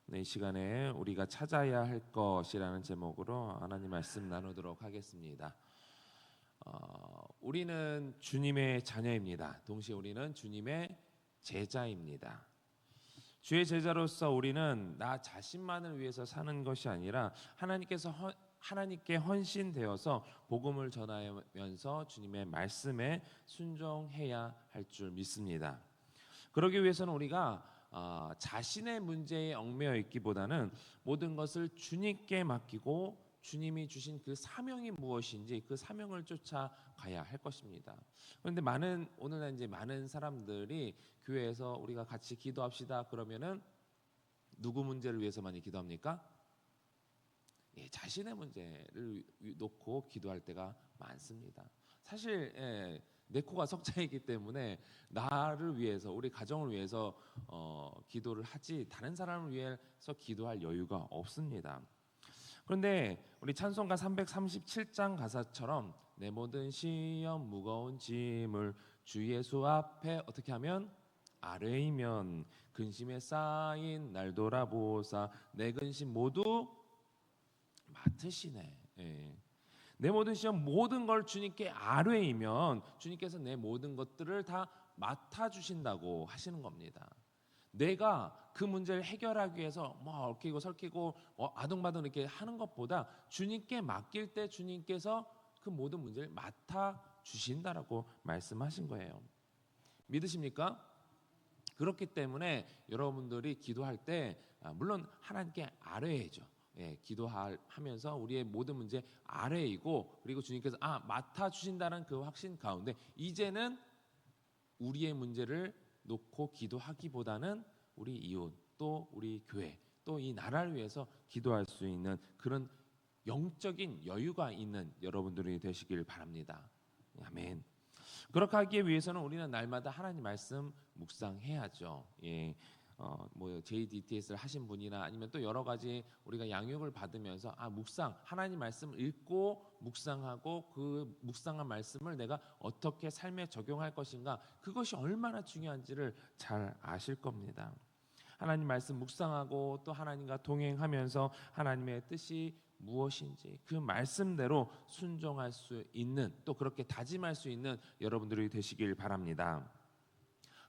네, 이 시간에 우리가 찾아야 할 것이라는 제목으로 하나님 말씀 나누도록 하겠습니다. 우리는 주님의 자녀입니다. 동시에 우리는 주님의 제자입니다. 주의 제자로서 우리는 나 자신만을 위해서 사는 것이 아니라 하나님께 헌신되어서 복음을 전하면서 주님의 말씀에 순종해야 할 줄 믿습니다. 그러기 위해서는 우리가 자신의 문제에 얽매여 있기보다는 모든 것을 주님께 맡기고 주님이 주신 그 사명이 무엇인지 그 사명을 쫓아가야 할 것입니다. 그런데 오늘날 이제 많은 사람들이 교회에서 우리가 같이 기도합시다 그러면은 누구 문제를 위해서 많이 기도합니까? 자신의 문제를 놓고 기도할 때가 많습니다. 사실 내 코가 석자이기 때문에 나를 위해서 우리 가정을 위해서 기도를 하지 다른 사람을 위해서 기도할 여유가 없습니다. 그런데 우리 찬송가 337장 가사처럼 내 모든 시험 무거운 짐을 주 예수 앞에 어떻게 하면 아뢰이면 근심에 쌓인 날 돌아보사 내 근심 모두 맡으시네. 내 모든 시험 모든 걸 주님께 아뢰이면 주님께서 내 모든 것들을 다 맡아주신다고 하시는 겁니다. 내가 그 문제를 해결하기 위해서 얽히고 설키고 아둥바둥 이렇게 하는 것보다 주님께 맡길 때 주님께서 그 모든 문제를 맡아주신다라고 말씀하신 거예요. 믿으십니까? 그렇기 때문에 여러분들이 기도할 때 물론 하나님께 아뢰야죠. 기도하면서 우리의 모든 문제 아래이고 그리고 주님께서 맡아주신다는 그 확신 가운데 이제는 우리의 문제를 놓고 기도하기보다는 우리 이웃 또 우리 교회 또 이 나라를 위해서 기도할 수 있는 그런 영적인 여유가 있는 여러분들이 되시길 바랍니다. 아멘. 그렇게 하기 위해서는 우리는 날마다 하나님 말씀 묵상해야죠. JDTS를 하신 분이나 아니면 또 여러 가지 우리가 양육을 받으면서 묵상 하나님 말씀을 읽고 묵상하고 그 묵상한 말씀을 내가 어떻게 삶에 적용할 것인가 그것이 얼마나 중요한지를 잘 아실 겁니다. 하나님 말씀 묵상하고 또 하나님과 동행하면서 하나님의 뜻이 무엇인지 그 말씀대로 순종할 수 있는 또 그렇게 다짐할 수 있는 여러분들이 되시길 바랍니다.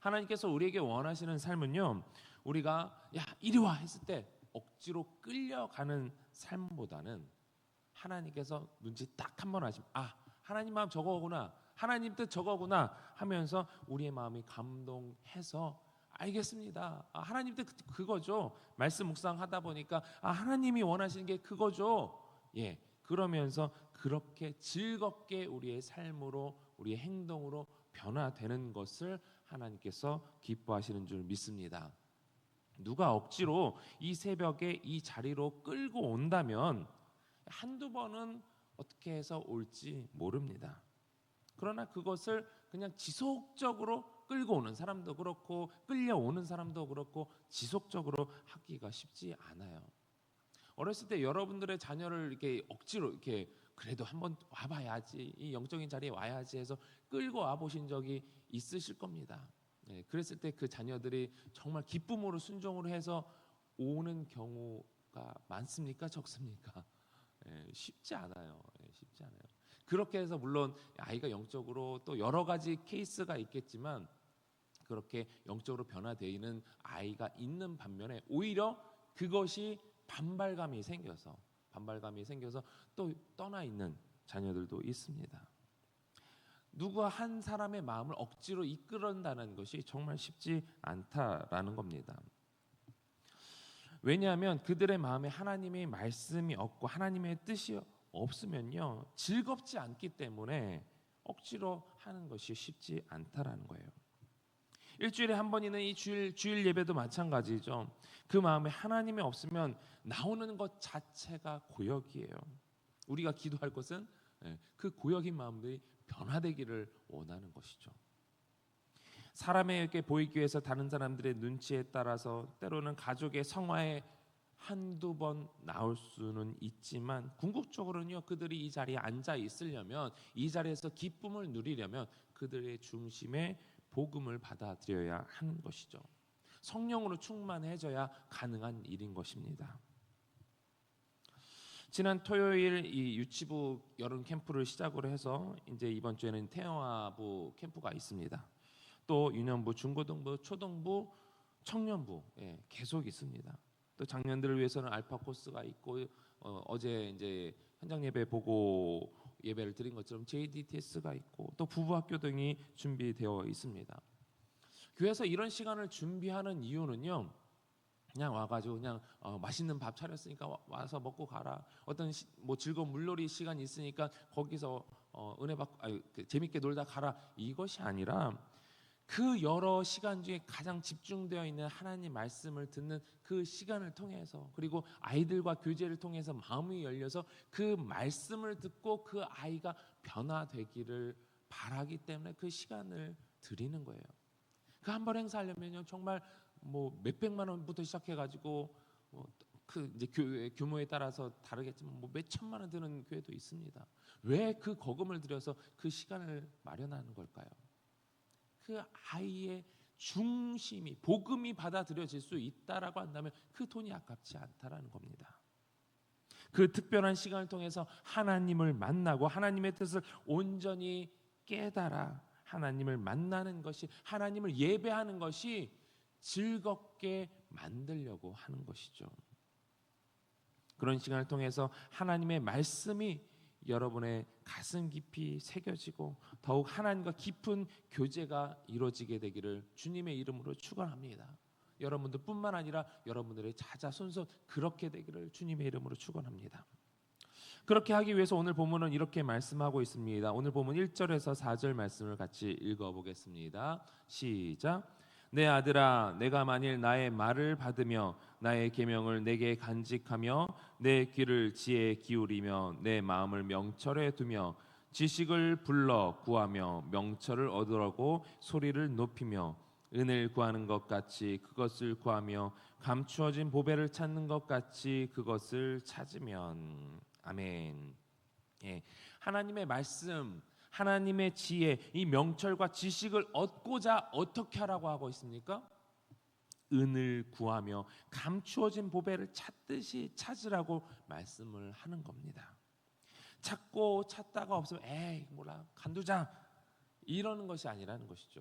하나님께서 우리에게 원하시는 삶은요, 우리가 이리 와 했을 때 억지로 끌려가는 삶보다는 하나님께서 눈치 딱 한 번 하시면 하나님 마음 저거구나, 하나님 뜻 저거구나 하면서 우리의 마음이 감동해서 알겠습니다. 하나님 뜻 그거죠. 말씀 묵상하다 보니까 하나님이 원하시는 게 그거죠. 그러면서 그렇게 즐겁게 우리의 삶으로 우리의 행동으로 변화되는 것을 하나님께서 기뻐하시는 줄 믿습니다. 누가 억지로 이 새벽에 이 자리로 끌고 온다면 한두 번은 어떻게 해서 올지 모릅니다. 그러나 그것을 그냥 지속적으로 끌고 오는 사람도 그렇고 끌려오는 사람도 그렇고 지속적으로 하기가 쉽지 않아요. 어렸을 때 여러분들의 자녀를 이렇게 억지로 이렇게 그래도 한번 와봐야지 이 영적인 자리에 와야지 해서 끌고 와보신 적이 있으실 겁니다. 그랬을 때 그 자녀들이 정말 기쁨으로 순종으로 해서 오는 경우가 많습니까? 적습니까? 쉽지 않아요. 쉽지 않아요. 그렇게 해서 물론 아이가 영적으로 또 여러 가지 케이스가 있겠지만 그렇게 영적으로 변화되는 아이가 있는 반면에 오히려 그것이 반발감이 생겨서 또 떠나 있는 자녀들도 있습니다. 누구 한 사람의 마음을 억지로 이끌어낸다는 것이 정말 쉽지 않다라는 겁니다. 왜냐하면 그들의 마음에 하나님의 말씀이 없고 하나님의 뜻이 없으면요 즐겁지 않기 때문에 억지로 하는 것이 쉽지 않다라는 거예요. 일주일에 한 번 있는 이 주일 예배도 마찬가지죠. 그 마음에 하나님이 없으면 나오는 것 자체가 고역이에요. 우리가 기도할 것은 그 고역인 마음들이 변화되기를 원하는 것이죠. 사람에게 보이기 위해서 다른 사람들의 눈치에 따라서 때로는 가족의 성화에 한두 번 나올 수는 있지만 궁극적으로는요 그들이 이 자리에 앉아 있으려면 이 자리에서 기쁨을 누리려면 그들의 중심에 복음을 받아들여야 하는 것이죠. 성령으로 충만해져야 가능한 일인 것입니다. 지난 토요일 이 유치부 여름 캠프를 시작으로 해서 이제 이번 주에는 태영아부 캠프가 있습니다. 또 유년부, 중고등부, 초등부, 청년부 계속 있습니다. 또 장년들을 위해서는 알파 코스가 있고 어제 이제 현장 예배 보고 예배를 드린 것처럼 JDTS가 있고 또 부부학교 등이 준비되어 있습니다. 교회에서 이런 시간을 준비하는 이유는요. 그냥 와가지고 그냥 맛있는 밥 차렸으니까 와서 먹고 가라. 어떤 뭐 즐거운 물놀이 시간이 있으니까 거기서 은혜 받고 재밌게 놀다 가라. 이것이 아니라 그 여러 시간 중에 가장 집중되어 있는 하나님 말씀을 듣는 그 시간을 통해서 그리고 아이들과 교제를 통해서 마음이 열려서 그 말씀을 듣고 그 아이가 변화되기를 바라기 때문에 그 시간을 드리는 거예요. 그 한 번 행사하려면요 정말 뭐 몇백만 원부터 시작해가지고 그 이제 교회 규모에 따라서 다르겠지만 뭐 몇천만 원 드는 교회도 있습니다. 왜 그 거금을 들여서 그 시간을 마련하는 걸까요? 그 아이의 중심이 복음이 받아들여질 수 있다라고 한다면 그 돈이 아깝지 않다라는 겁니다. 그 특별한 시간을 통해서 하나님을 만나고 하나님의 뜻을 온전히 깨달아 하나님을 만나는 것이 하나님을 예배하는 것이 즐겁게 만들려고 하는 것이죠. 그런 시간을 통해서 하나님의 말씀이 여러분의 가슴 깊이 새겨지고 더욱 하나님과 깊은 교제가 이루어지게 되기를 주님의 이름으로 축원합니다. 여러분들 뿐만 아니라 여러분들의 자자손손 그렇게 되기를 주님의 이름으로 축원합니다. 그렇게 하기 위해서 오늘 본문은 이렇게 말씀하고 있습니다. 오늘 본문 1절에서 4절 말씀을 같이 읽어보겠습니다. 시작. 내 아들아 내가 만일 나의 말을 받으며 나의 계명을 내게 간직하며 내 귀를 지혜에 기울이며 내 마음을 명철에 두며 지식을 불러 구하며 명철을 얻으려고 소리를 높이며 은을 구하는 것 같이 그것을 구하며 감추어진 보배를 찾는 것 같이 그것을 찾으면 아멘. 하나님의 말씀 하나님의 지혜, 이 명철과 지식을 얻고자 어떻게 하라고 하고 있습니까? 은을 구하며 감추어진 보배를 찾듯이 찾으라고 말씀을 하는 겁니다. 찾고 찾다가 없으면 에이 몰라 간두자 이러는 것이 아니라는 것이죠.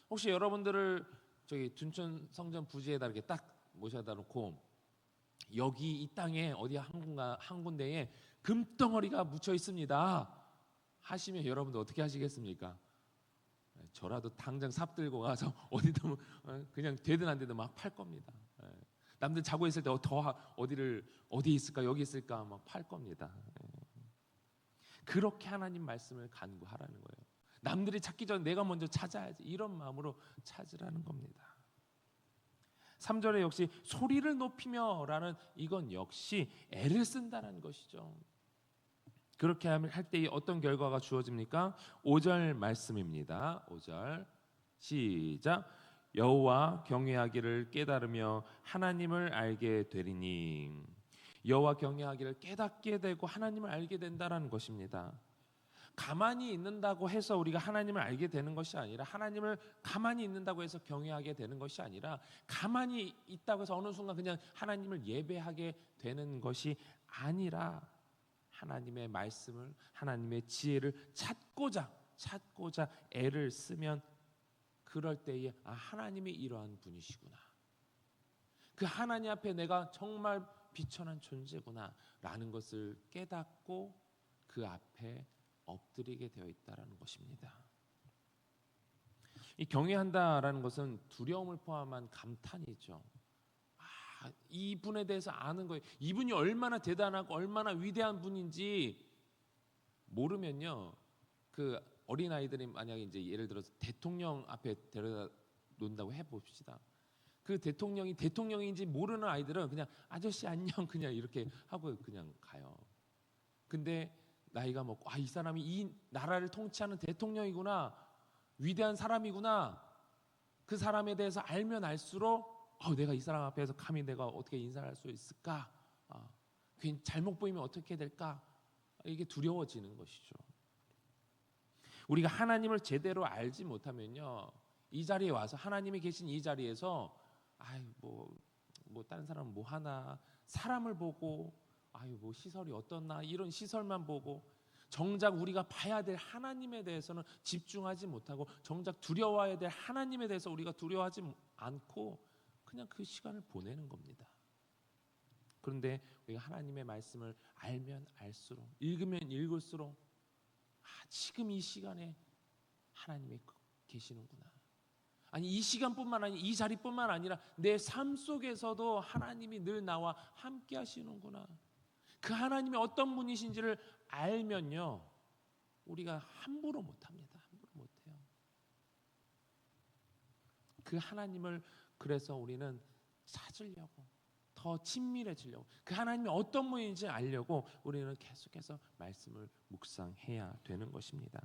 혹시 여러분들을 저기 둔촌 성전 부지에다 이렇게 딱 모셔다 놓고 여기 이 땅에 어디 한 군데에 금덩어리가 묻혀 있습니다 하시면 여러분들 어떻게 하시겠습니까? 저라도 당장 삽 들고 가서 어디든 그냥 되든 안 되든 막 팔 겁니다. 남들 자고 있을 때 어디 있을까 여기 있을까 막 팔 겁니다. 그렇게 하나님 말씀을 간구하라는 거예요. 남들이 찾기 전에 내가 먼저 찾아야지 이런 마음으로 찾으라는 겁니다. 3절에 역시 소리를 높이며라는 이건 역시 애를 쓴다는 것이죠. 그렇게 할 때 어떤 결과가 주어집니까? 5절 말씀입니다. 5절 시작. 여호와 경외하기를 깨달으며 하나님을 알게 되리니 여호와 경외하기를 깨닫게 되고 하나님을 알게 된다라는 것입니다. 가만히 있는다고 해서 우리가 하나님을 알게 되는 것이 아니라 하나님을 가만히 있는다고 해서 경외하게 되는 것이 아니라 가만히 있다고 해서 어느 순간 그냥 하나님을 예배하게 되는 것이 아니라 하나님의 말씀을 하나님의 지혜를 찾고자 애를 쓰면 그럴 때에 하나님이 이러한 분이시구나. 그 하나님 앞에 내가 정말 비천한 존재구나 라는 것을 깨닫고 그 앞에 엎드리게 되어 있다라는 것입니다. 이 경외한다라는 것은 두려움을 포함한 감탄이죠. 이분에 대해서 아는 거예요. 이분이 얼마나 대단하고 얼마나 위대한 분인지 모르면요. 그 어린 아이들이 만약에 이제 예를 들어서 대통령 앞에 데려다 놓는다고 해봅시다. 그 대통령이 대통령인지 모르는 아이들은 그냥 아저씨 안녕 그냥 이렇게 하고 그냥 가요. 근데 나이가 먹고 이 사람이 이 나라를 통치하는 대통령이구나, 위대한 사람이구나. 그 사람에 대해서 알면 알수록 내가 이 사람 앞에서 감히 내가 어떻게 인사를 할 수 있을까? 괜히 잘못 보이면 어떻게 될까? 이게 두려워지는 것이죠. 우리가 하나님을 제대로 알지 못하면요, 이 자리에 와서 하나님이 계신 이 자리에서 아유 뭐 다른 사람은 뭐 하나 사람을 보고 아유 뭐 시설이 어떻나 이런 시설만 보고 정작 우리가 봐야 될 하나님에 대해서는 집중하지 못하고 정작 두려워해야 될 하나님에 대해서 우리가 두려워하지 않고 그냥 그 시간을 보내는 겁니다. 그런데 우리가 하나님의 말씀을 알면 알수록 읽으면 읽을수록 지금 이 시간에 하나님이 계시는구나. 아니 이 시간뿐만 아니라 이 자리뿐만 아니라 내 삶 속에서도 하나님이 늘 나와 함께 하시는구나. 그 하나님이 어떤 분이신지를 알면요 우리가 함부로 못합니다. 함부로 못해요. 그 하나님을 그래서 우리는 찾으려고 더 친밀해지려고 그 하나님이 어떤 분인지 알려고 우리는 계속해서 말씀을 묵상해야 되는 것입니다.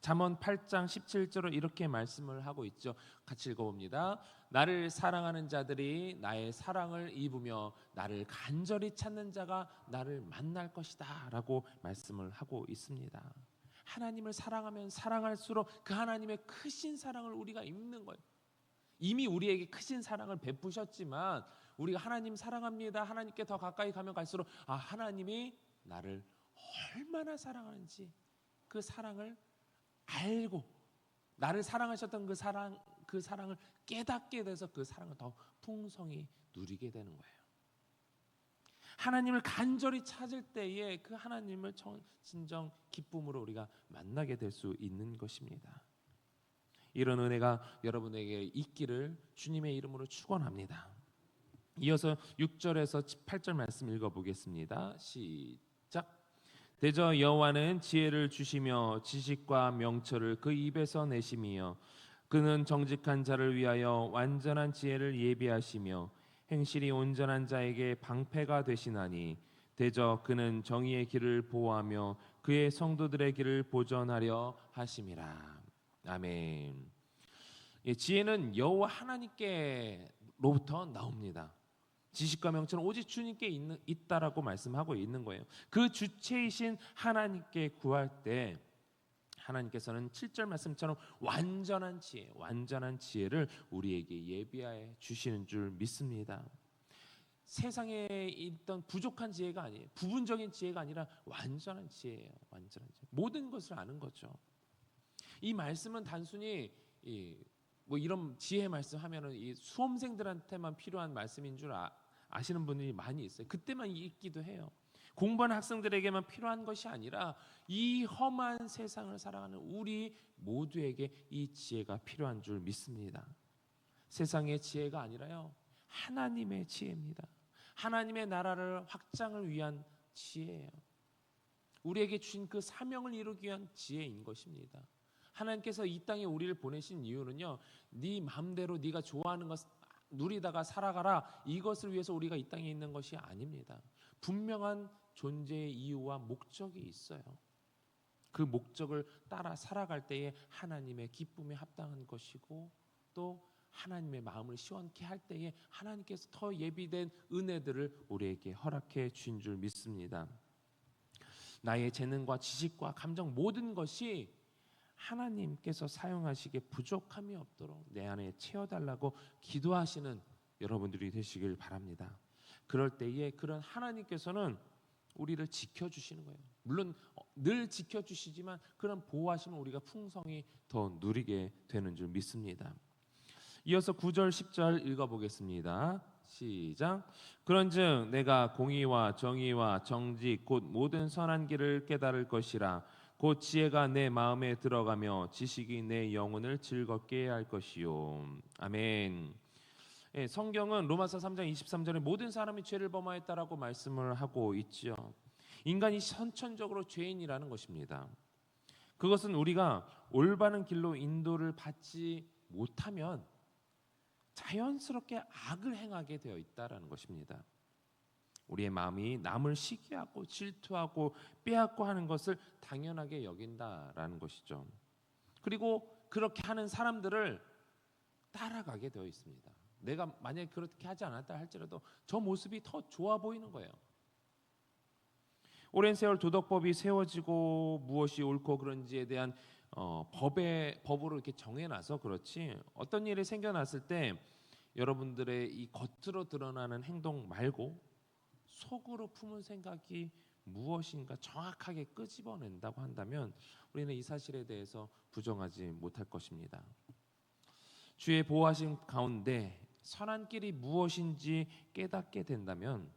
잠언 8장 17절로 이렇게 말씀을 하고 있죠. 같이 읽어봅니다. 나를 사랑하는 자들이 나의 사랑을 입으며 나를 간절히 찾는 자가 나를 만날 것이다 라고 말씀을 하고 있습니다. 하나님을 사랑하면 사랑할수록 그 하나님의 크신 사랑을 우리가 입는 거예요. 이미 우리에게 크신 사랑을 베푸셨지만 우리가 하나님 사랑합니다. 하나님께 더 가까이 가면 갈수록 하나님이 나를 얼마나 사랑하는지 그 사랑을 알고 나를 사랑하셨던 그 사랑을 깨닫게 돼서 그 사랑을 더 풍성히 누리게 되는 거예요. 하나님을 간절히 찾을 때에 그 하나님을 진정 기쁨으로 우리가 만나게 될 수 있는 것입니다. 이런 은혜가 여러분에게 있기를 주님의 이름으로 축원합니다. 이어서 6절에서 8절 말씀 읽어보겠습니다. 시작. 대저 여호와는 지혜를 주시며 지식과 명철을 그 입에서 내심이여 그는 정직한 자를 위하여 완전한 지혜를 예비하시며 행실이 온전한 자에게 방패가 되시나니 대저 그는 정의의 길을 보호하며 그의 성도들의 길을 보전하려 하심이라. 아멘. 지혜는 여호와 하나님께로부터 나옵니다. 지식과 명철은 오직 주님께 있다라고 말씀하고 있는 거예요. 그 주체이신 하나님께 구할 때 하나님께서는 7절 말씀처럼 완전한 지혜를 우리에게 예비하여 주시는 줄 믿습니다. 세상에 있던 부족한 지혜가 아니에요. 부분적인 지혜가 아니라 완전한 지혜예요. 완전한 지혜. 모든 것을 아는 거죠. 이 말씀은 단순히 뭐 이런 지혜 말씀하면은 이 수험생들한테만 필요한 말씀인 줄 아시는 분들이 많이 있어요. 그때만 읽기도 해요. 공부하는 학생들에게만 필요한 것이 아니라 이 험한 세상을 살아가는 우리 모두에게 이 지혜가 필요한 줄 믿습니다. 세상의 지혜가 아니라요 하나님의 지혜입니다. 하나님의 나라를 확장을 위한 지혜예요. 우리에게 주신 그 사명을 이루기 위한 지혜인 것입니다. 하나님께서 이 땅에 우리를 보내신 이유는요 네 마음대로 네가 좋아하는 것 누리다가 살아가라 이것을 위해서 우리가 이 땅에 있는 것이 아닙니다. 분명한 존재의 이유와 목적이 있어요. 그 목적을 따라 살아갈 때에 하나님의 기쁨에 합당한 것이고 또 하나님의 마음을 시원케 할 때에 하나님께서 더 예비된 은혜들을 우리에게 허락해 주신 줄 믿습니다. 나의 재능과 지식과 감정 모든 것이 하나님께서 사용하시기에 부족함이 없도록 내 안에 채워달라고 기도하시는 여러분들이 되시길 바랍니다. 그럴 때에 그런 하나님께서는 우리를 지켜주시는 거예요. 물론 늘 지켜주시지만 그런 보호하심을 우리가 풍성히 더 누리게 되는 줄 믿습니다. 이어서 9절 10절 읽어보겠습니다. 시작. 그런즉 내가 공의와 정의와 정직 곧 모든 선한 길을 깨달을 것이라. 곧 지혜가 내 마음에 들어가며 지식이 내 영혼을 즐겁게 할 것이요. 아멘. 성경은 로마서 3장 23절에 모든 사람이 죄를 범하였다라고 말씀을 하고 있죠. 인간이 선천적으로 죄인이라는 것입니다. 그것은 우리가 올바른 길로 인도를 받지 못하면 자연스럽게 악을 행하게 되어 있다라는 것입니다. 우리의 마음이 남을 시기하고 질투하고 빼앗고 하는 것을 당연하게 여긴다라는 것이죠. 그리고 그렇게 하는 사람들을 따라가게 되어 있습니다. 내가 만약에 그렇게 하지 않았다 할지라도 저 모습이 더 좋아 보이는 거예요. 오랜 세월 도덕법이 세워지고 무엇이 옳고 그른지에 대한 법으로 이렇게 정해놔서 그렇지 어떤 일이 생겨났을 때 여러분들의 이 겉으로 드러나는 행동 말고 속으로 품은 생각이 무엇인가 정확하게 끄집어낸다고 한다면 우리는 이 사실에 대해서 부정하지 못할 것입니다. 주의 보호하심 가운데 선한 길이 무엇인지 깨닫게 된다면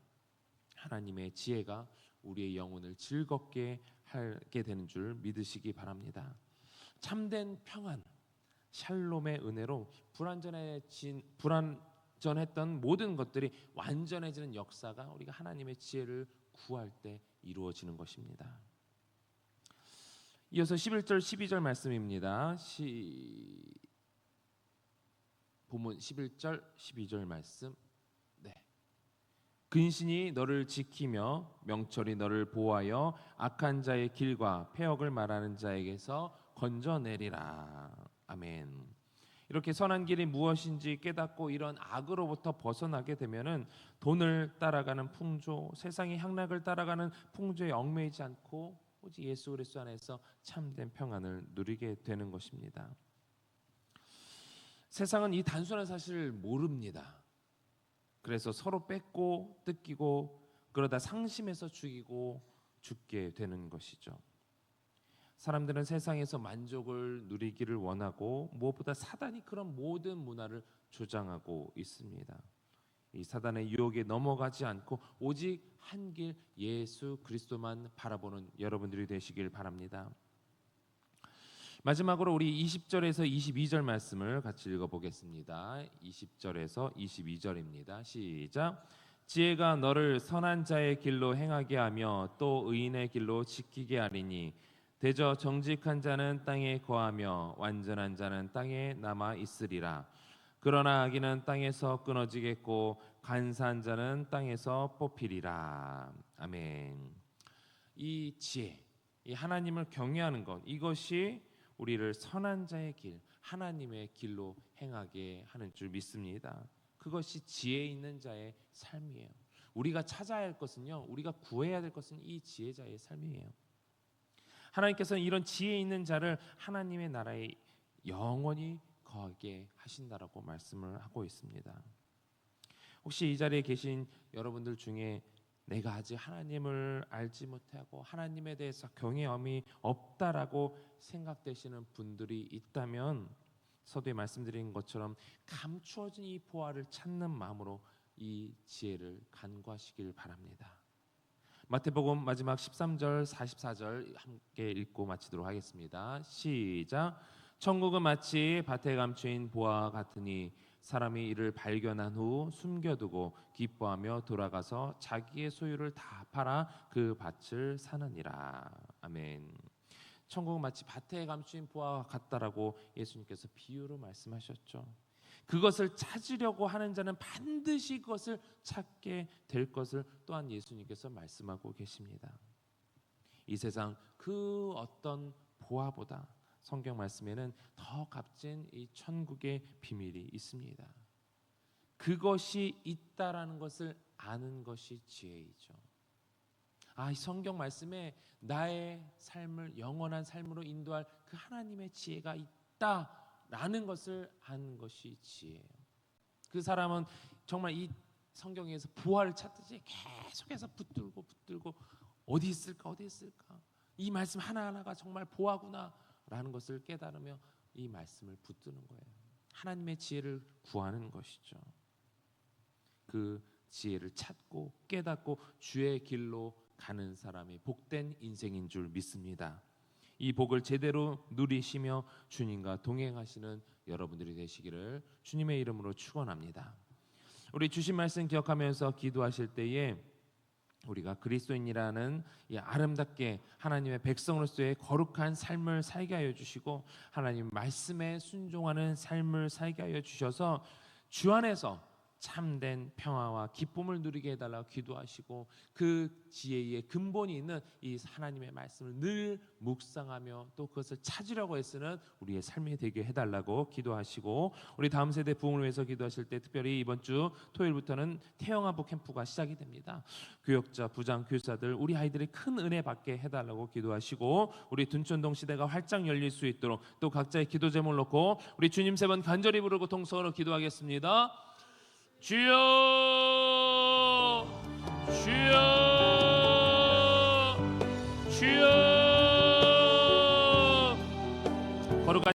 하나님의 지혜가 우리의 영혼을 즐겁게 하게 되는 줄 믿으시기 바랍니다. 참된 평안, 샬롬의 은혜로 불완전했던 모든 것들이 완전해지는 역사가 우리가 하나님의 지혜를 구할 때 이루어지는 것입니다. 이어서 11절 12절 말씀입니다. 본문 11절 12절 말씀. 네. 근신이 너를 지키며 명철이 너를 보호하여 악한 자의 길과 패역을 말하는 자에게서 건져내리라. 아멘. 이렇게 선한 길이 무엇인지 깨닫고 이런 악으로부터 벗어나게 되면은 돈을 따라가는 풍조, 세상의 향락을 따라가는 풍조에 얽매이지 않고 오직 예수 그리스도 안에서 참된 평안을 누리게 되는 것입니다. 세상은 이 단순한 사실을 모릅니다. 그래서 서로 뺏고 뜯기고 그러다 상심해서 죽이고 죽게 되는 것이죠. 사람들은 세상에서 만족을 누리기를 원하고 무엇보다 사단이 그런 모든 문화를 조장하고 있습니다. 이 사단의 유혹에 넘어가지 않고 오직 한 길 예수 그리스도만 바라보는 여러분들이 되시길 바랍니다. 마지막으로 우리 20절에서 22절 말씀을 같이 읽어보겠습니다. 20절에서 22절입니다. 시작. 지혜가 너를 선한 자의 길로 행하게 하며 또 의인의 길로 지키게 하리니 대저 정직한 자는 땅에 거하며 완전한 자는 땅에 남아 있으리라. 그러나 악인은 땅에서 끊어지겠고 간사한 자는 땅에서 뽑히리라. 아멘. 이 지혜, 이 하나님을 경외하는 것, 이것이 우리를 선한 자의 길, 하나님의 길로 행하게 하는 줄 믿습니다. 그것이 지혜 있는 자의 삶이에요. 우리가 찾아야 할 것은요, 우리가 구해야 될 것은 이 지혜자의 삶이에요. 하나님께서는 이런 지혜 있는 자를 하나님의 나라에 영원히 거하게 하신다라고 말씀을 하고 있습니다. 혹시 이 자리에 계신 여러분들 중에 내가 아직 하나님을 알지 못하고 하나님에 대해서 경외함이 없다라고 생각되시는 분들이 있다면 서두에 말씀드린 것처럼 감추어진 이 보화를 찾는 마음으로 이 지혜를 간구하시길 바랍니다. 마태복음 마지막 13절 44절 함께 읽고 마치도록 하겠습니다. 시작. 천국은 마치 밭에 감추인 보화와 같으니 사람이 이를 발견한 후 숨겨두고 기뻐하며 돌아가서 자기의 소유를 다 팔아 그 밭을 사느니라. 아멘. 천국은 마치 밭에 감추인 보화와 같다라고 예수님께서 비유로 말씀하셨죠. 그것을 찾으려고 하는 자는 반드시 그것을 찾게 될 것을 또한 예수님께서 말씀하고 계십니다. 이 세상 그 어떤 보화보다 성경 말씀에는 더 값진 이 천국의 비밀이 있습니다. 그것이 있다라는 것을 아는 것이 지혜이죠. 이 성경 말씀에 나의 삶을 영원한 삶으로 인도할 그 하나님의 지혜가 있다라는 것을 아는 것이 지혜예요. 그 사람은 정말 이 성경에서 보화를 찾듯이 계속해서 붙들고 어디 있을까 이 말씀 하나하나가 정말 보화구나 라는 것을 깨달으며 이 말씀을 붙드는 거예요. 하나님의 지혜를 구하는 것이죠. 그 지혜를 찾고 깨닫고 주의 길로 가는 사람이 복된 인생인 줄 믿습니다. 이 복을 제대로 누리시며 주님과 동행하시는 여러분들이 되시기를 주님의 이름으로 축원합니다. 우리 주신 말씀 기억하면서 기도하실 때에 우리가 그리스도인이라는 이 아름답게 하나님의 백성으로서의 거룩한 삶을 살게 하여 주시고 하나님 말씀에 순종하는 삶을 살게 하여 주셔서 주 안에서 참된 평화와 기쁨을 누리게 해달라고 기도하시고 그 지혜의 근본이 있는 이 하나님의 말씀을 늘 묵상하며 또 그것을 찾으려고 애쓰는 우리의 삶이 되게 해달라고 기도하시고, 우리 다음 세대 부흥을 위해서 기도하실 때 특별히 이번 주 토요일부터는 태영아부 캠프가 시작이 됩니다. 교역자, 부장, 교사들 우리 아이들이 큰 은혜 받게 해달라고 기도하시고, 우리 둔촌동 시대가 활짝 열릴 수 있도록 또 각자의 기도 제목을 놓고 우리 주님 세 번 간절히 부르고 통성으로 기도하겠습니다. 주여